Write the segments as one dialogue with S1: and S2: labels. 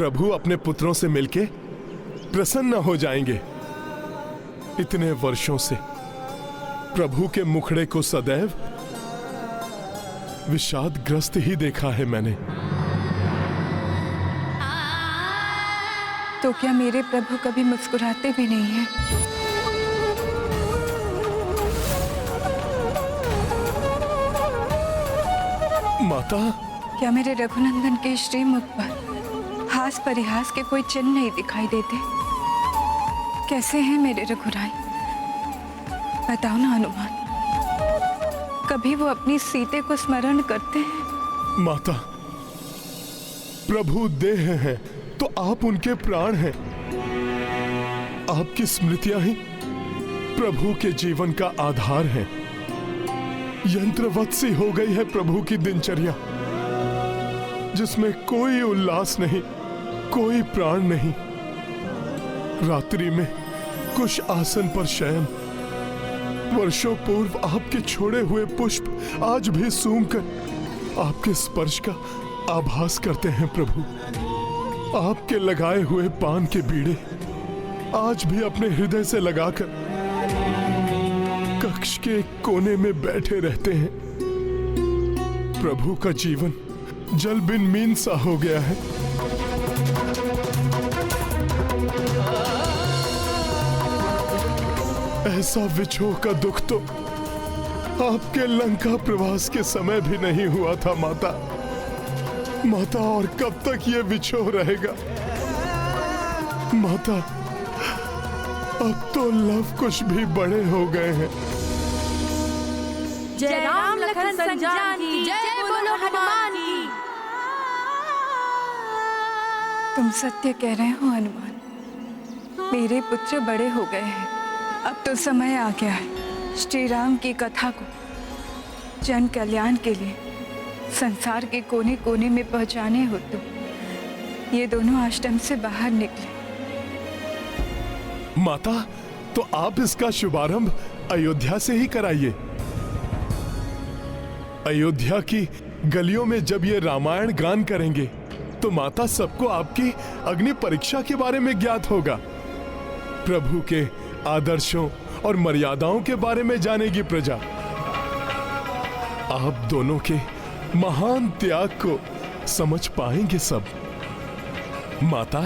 S1: प्रभु अपने पुत्रों से मिलके प्रसन्न हो जाएंगे। इतने वर्षों से प्रभु के मुखड़े को सदैव विषादग्रस्त ही देखा है मैंने।
S2: तो क्या मेरे प्रभु कभी मुस्कुराते भी नहीं हैं?
S1: माता,
S2: क्या मेरे रघुनंदन के श्रीमुख पर हास परिहास के कोई चिन्ह नहीं दिखाई देते? कैसे हैं मेरे रघुराई? बताओ ना हनुमान, कभी वो अपनी सीते को स्मरण करते हैं?
S1: माता, प्रभु देह हैं तो आप उनके प्राण हैं। आपकी स्मृतियां ही प्रभु के जीवन का आधार हैं। यंत्रवत सी हो गई है प्रभु की दिनचर्या, जिसमें कोई उल्लास नहीं, कोई प्राण नहीं। रात्रि में कुश आसन पर शयन, वर्षों पूर्व आपके छोड़े हुए पुष्प आज भी सूंघकर आपके स्पर्श का आभास करते हैं प्रभु। आपके लगाए हुए पान के बीड़े आज भी अपने हृदय से लगाकर कक्ष के एक कोने में बैठे रहते हैं। प्रभु का जीवन जल बिन मीन सा हो गया है। ऐसा विछोह का दुख तो आपके लंका प्रवास के समय भी नहीं हुआ था माता। माता, और कब तक ये विछोह रहेगा? माता, अब तो लव कुश भी बड़े हो गए हैं।
S3: जय राम लखन संजान की, जय बोलो हनुमान की।
S2: तुम सत्य कह रहे हो हनुमान, मेरे पुत्र बड़े हो गए हैं। अब तो समय आ गया है श्री राम की कथा को जन कल्याण के लिए संसार के कोने कोने में पहुंचाने हो। तो ये दोनों आश्रम से बाहर निकले।
S1: माता, तो आप इसका शुभारंभ अयोध्या से ही कराइए। अयोध्या की गलियों में जब ये रामायण गान करेंगे तो माता, सबको आपकी अग्नि परीक्षा के बारे में ज्ञात होगा। प्रभु के आदर्शों और मर्यादाओं के बारे में जानेगी प्रजा। आप दोनों के महान त्याग को समझ पाएंगे सब। माता,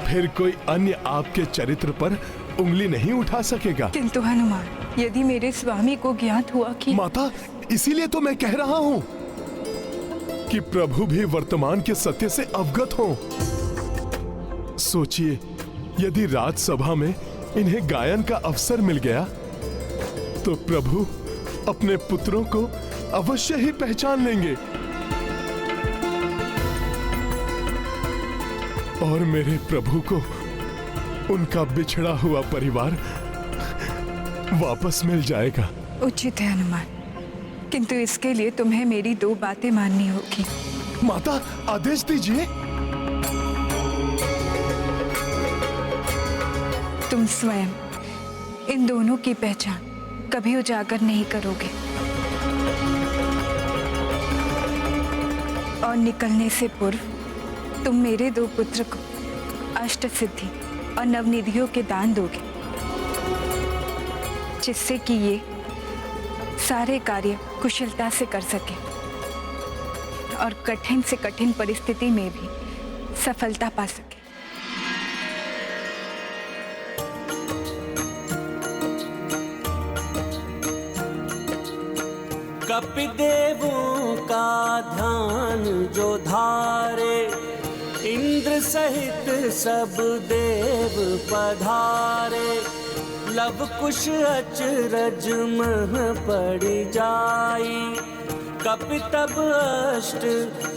S1: फिर कोई अन्य आपके चरित्र पर उंगली नहीं उठा सकेगा।
S2: किंतु हनुमान, यदि मेरे स्वामी को ज्ञात हुआ कि...
S1: माता, इसीलिए तो मैं कह रहा हूं कि प्रभु भी वर्तमान के सत्य से अवगत हों। सोचिए, यदि राजसभा में इन्हें गायन का अवसर मिल गया तो प्रभु अपने पुत्रों को अवश्य ही पहचान लेंगे और मेरे प्रभु को उनका बिछड़ा हुआ परिवार वापस मिल जाएगा।
S2: उचित है हनुमान, किंतु इसके लिए तुम्हें मेरी 2 बातें माननी होगी।
S1: माता, आदेश दीजिए।
S2: तुम स्वयं इन दोनों की पहचान कभी उजागर नहीं करोगे और निकलने से पूर्व तुम मेरे 2 पुत्र को अष्ट सिद्धि और नवनिधियों के दान दोगे, जिससे कि ये सारे कार्य कुशलता से कर सके और कठिन से कठिन परिस्थिति में भी सफलता पा सके।
S4: कपिदेवों का ध्यान जो धारे, इंद्र सहित सब देव पधारे। लव कुश अचरज मह पड़ जाई, कपि तब अष्ट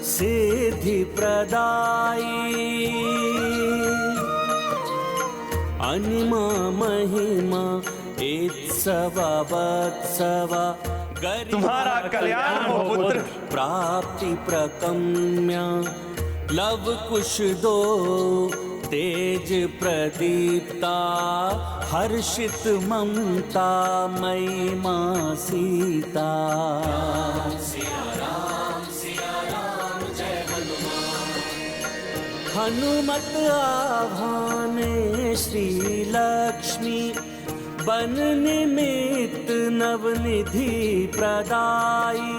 S4: सिद्धि प्रदाई। अनिमा महिमा एत्सवा वत्सवा,
S5: तुम्हारा कल्याण हो पुत्र।
S4: प्राप्ति प्रकम्या लव कुश 2 तेज प्रदीप्ता। हर्षित ममता मई मां सीता। सिया राम जय हनुमान। हनुमत आभाने श्री लक्ष्मी बन निमित्त नवनिधि प्रदाई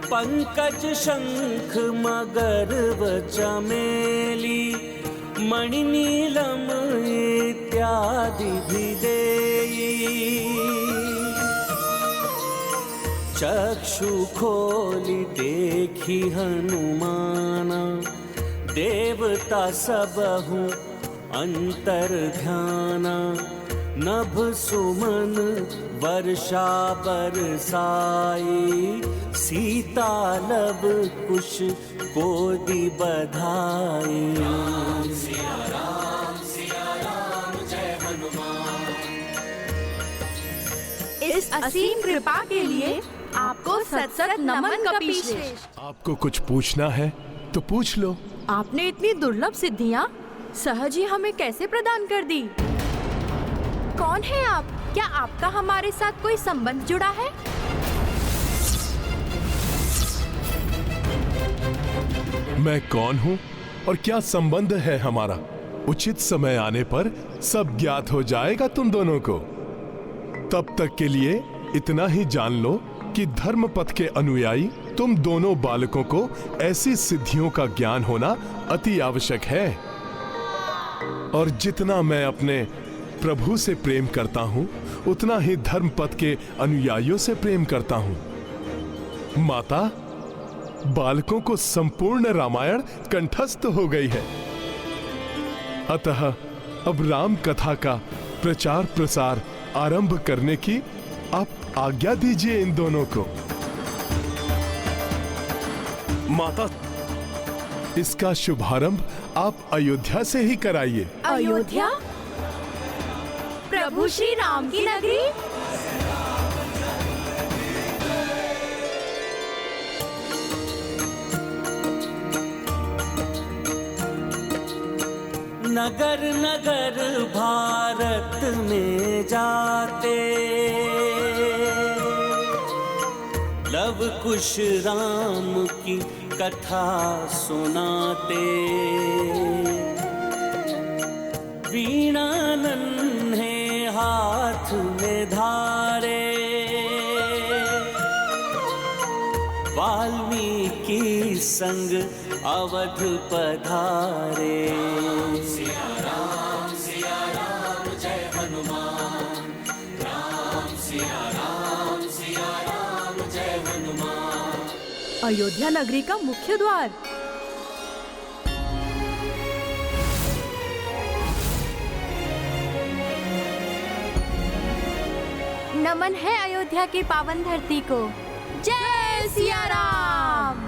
S4: पंकज शंख मगर व चमेली मणिनीलम इत्यादि भी देई चक्षु खोली देखी हनुमाना देवता सबहु अंतर ध्याना नभ सुमन वर्षा बरसाई सीता लब कुश कोदि बधाई।
S3: इस असीम कृपा के लिए आपको सत सत नमन कपीश्रेष्ठ।
S1: आपको कुछ पूछना है तो पूछ लो।
S3: आपने इतनी दुर्लभ सिद्धियाँ सहज ही हमें कैसे प्रदान कर दी? कौन है आप? क्या आपका हमारे साथ कोई संबंध जुड़ा है?
S1: मैं कौन हूँ और क्या संबंध है हमारा? उचित समय आने पर सब ज्ञात हो जाएगा तुम दोनों को। तब तक के लिए इतना ही जान लो कि धर्मपथ के अनुयायी तुम दोनों बालकों को ऐसी सिद्धियों का ज्ञान होना अति आवश्यक है। और जितना मैं अपने प्रभु से प्रेम करता हूं, उतना ही धर्मपथ के अनुयायियों से प्रेम करता हूं। माता, बालकों को संपूर्ण रामायण कंठस्थ हो गई है, अतः अब राम कथा का प्रचार प्रसार आरंभ करने की आप आज्ञा दीजिए इन दोनों को।
S5: माता,
S1: इसका शुभारंभ आप अयोध्या से ही कराइए।
S3: अयोध्या? प्रभु श्री राम की नगरी?
S4: नगर नगर भारत में जाते लव कुश राम की कथा सुनाते वीणा नन्हे हाथ में धारे वाल्मीकि संग अवध पधारे। सिया राम जय हनुमान राम सिया राम जय हनुमान।
S3: अयोध्या नगरी का मुख्य द्वार। नमन है अयोध्या की पावन धरती को। जय सिया राम।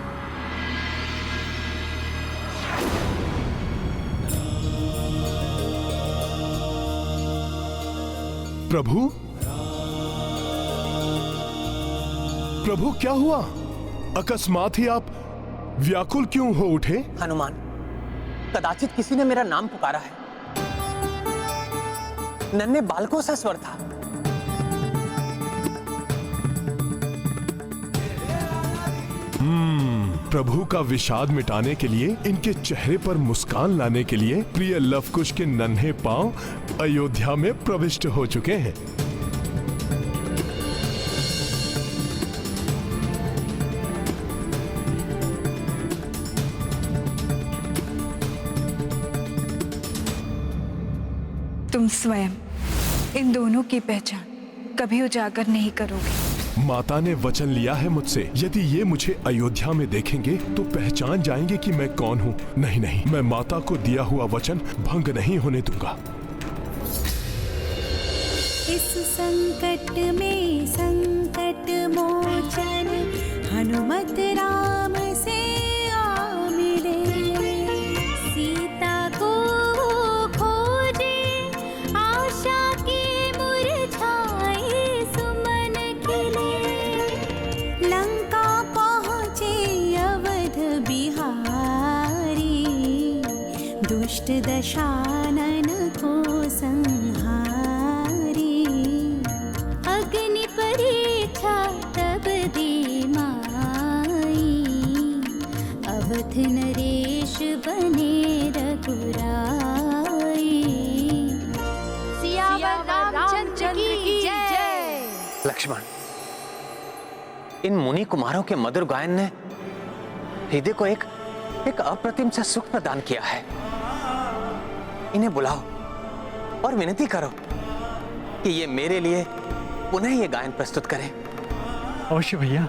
S1: प्रभु, प्रभु क्या हुआ? अकस्मात ही आप व्याकुल क्यों हो उठे?
S6: हनुमान, कदाचित किसी ने मेरा नाम पुकारा है। नन्हे बालकों सा स्वर था।
S1: प्रभु का विषाद मिटाने के लिए, इनके चेहरे पर मुस्कान लाने के लिए प्रिय लवकुश के नन्हे पांव अयोध्या में प्रविष्ट हो चुके हैं।
S2: तुम स्वयं इन दोनों की पहचान कभी उजागर नहीं करोगे।
S1: माता ने वचन लिया है मुझसे, यदि ये मुझे अयोध्या में देखेंगे तो पहचान जाएंगे कि मैं कौन हूँ। नहीं नहीं, मैं माता को दिया हुआ वचन भंग नहीं होने दूंगा।
S7: इस संकट में संकट मोचन हनुमत राम से आ मिले। सीता को खोजे आशा की मुरझाए सुमन खिले। लंका पहुँचे अवध बिहारी दुष्ट दशानन को संहारी। अग्नि परीक्षा तब दे माई पथ नरेश बने रघुराई।
S3: सियावर रामचंद्र की जय।
S6: लक्ष्मण, इन मुनि कुमारों के मधुर गायन ने हृदय को एक अप्रतिम सा सुख प्रदान किया है। इन्हें बुलाओ और विनती करो कि ये मेरे लिए पुनः ये गायन प्रस्तुत करें।
S5: अवश्य भैया।